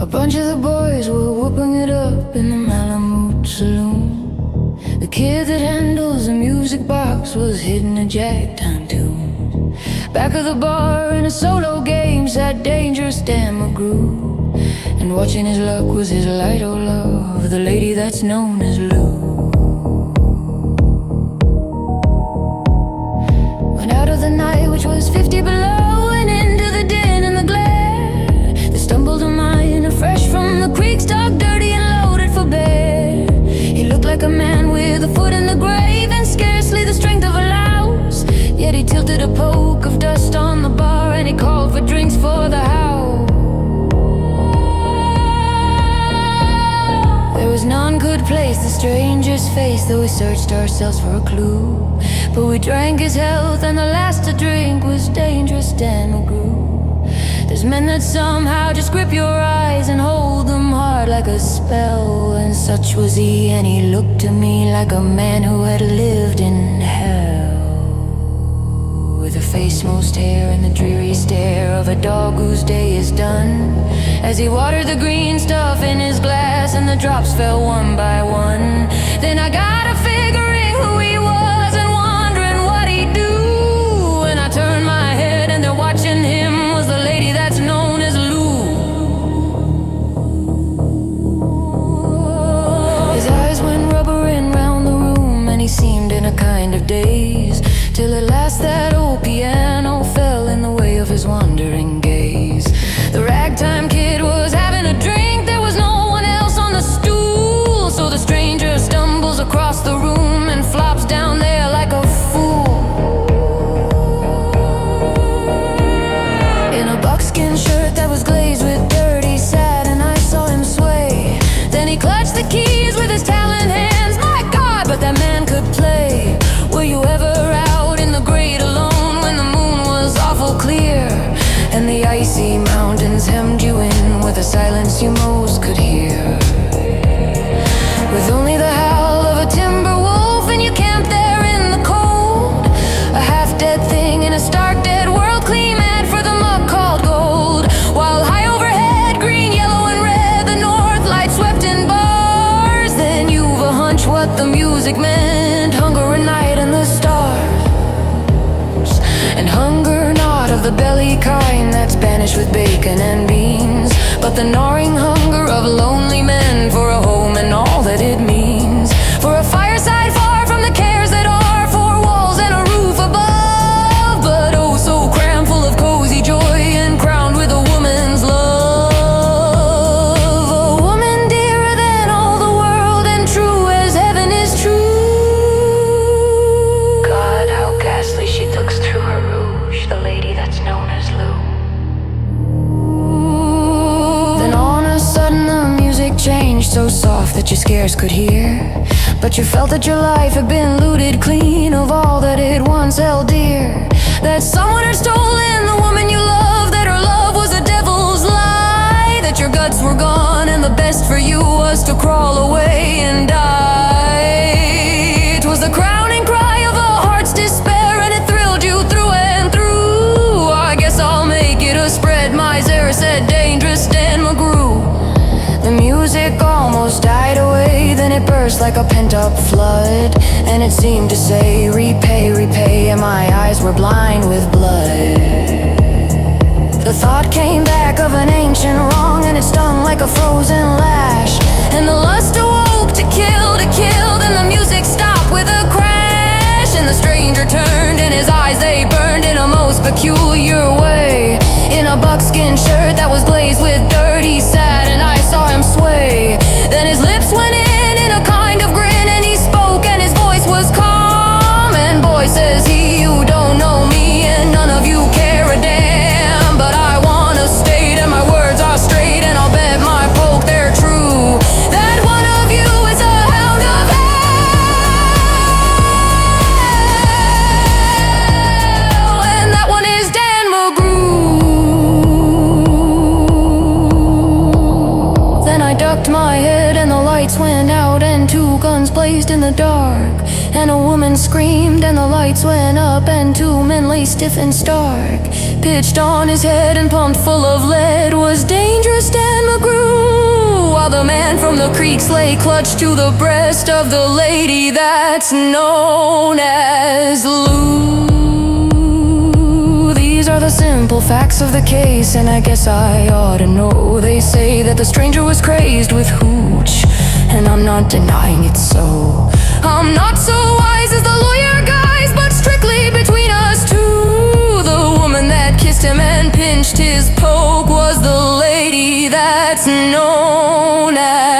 A bunch of the boys were whooping it up in the Malamute saloon. The kid that handles the music box was hitting a jack time tune. Back of the bar in a solo game sat dangerous Dan McGrew, and watching his luck was his light, oh love, the lady that's known as Lou. Went out of the night, which was 50 below, and into the din and the glare. They stumbled a mine, fresh from the creek, stuck dirty and loaded for bear. He looked like a man with a foot in the grave and scarcely the strength of a louse. Yet he tilted a poke of dust on the bar, and he called for drinks for the house. There was none could place the stranger's face, though we searched ourselves for a clue. But we drank his health, and the last to drink was dangerous Dan McGrew. There's men that somehow just grip your eyes and hold them hard like a spell, and such was he, and he looked to me like a man who had lived in hell. With a face most hair and the dreary stare of a dog whose day is done, as he watered the green stuff in his glass and the drops fell one by one. Then I got a figuring who he was and wondering what he'd do, and I turned my head and they're watching him was the lady that's known as Lou. His eyes went rubbering round the room, and he seemed in a kind of daze, till at last that old piano fell in the way of his wandering gaze. The ragtime kid was having a drink, there was no one else on the stool, so the stranger stumbles across the room and flops down there like a fool. In a buckskin shirt that was glazed with dirt, he sat and I saw him sway. Then he clutched the keys with his talent hands, my God, but that man could play. Were you ever out in the great alone when the moon was awful clear, and the icy mountains hemmed you in with a silence you most could hear, with only the howl of a timber wolf, and you camped there in the cold, a half-dead thing in a stark dead world, clean mad for the muck called gold, while high overhead, green, yellow, and red, the north light swept in bars. Then you've a hunch what the music meant, hunger and night and the stars, and hunger not of the belly kind that's banished with bacon and beans, but the gnawing hunger of lonely men for a home and all that it means, for a fireside far from the cares that are, four walls and a roof above, but oh so crammed full of cozy joy and crowned with a woman's love, a woman dearer than all the world and true as heaven is true. God, how ghastly she looks through her rouge, the lady that's known as Lou. Then on a sudden the music changed, so soft that you scarce could hear, but you felt that your life had been looted clean of all that it once held dear, that someone had stolen the woman you loved, that her love was a devil's lie, that your guts were gone and the best for you was to crawl away and die. It was the crowning cry of a heart's despair, and it thrilled you through and through. I guess I'll make it a spread, miser, said dangerous Dan McGrew. The music almost died away, then it burst like a pent-up flood, and it seemed to say, repay, repay, and my eyes were blind with blood. The thought came back of an ancient wrong, and it stung like a frozen lash, and the lust awoke to kill, then the music stopped with a crash, and the stranger turned, and his eyes they burned in a most peculiar way. In a buckskin shirt that was glazed with dirt, he sat and I saw him sway. Then his lips went in a kind of grin, and he spoke and his voice was calm, and boy says he, you don't know me and none of you care a damn, but I wanna state and my words are straight, and I'll bet my poke they're true, that one of you is a hound of hell, and that one is Dan McGrew. Then I ducked my head and the lights went out, and two guns blazed blazed in the dark, and a woman screamed, and the lights went up, and two men lay stiff and stark. Pitched on his head and pumped full of lead was Dangerous Dan McGrew, while the man from the creeks lay clutched to the breast of the lady that's known as Lou. These are the simple facts of the case, and I guess I ought to know. They say that the stranger was crazed with hooch, and I'm not denying it so. I'm not so wise as the lawyer guys, but strictly between us two, the woman that kissed him and pinched his poke was the lady that's known as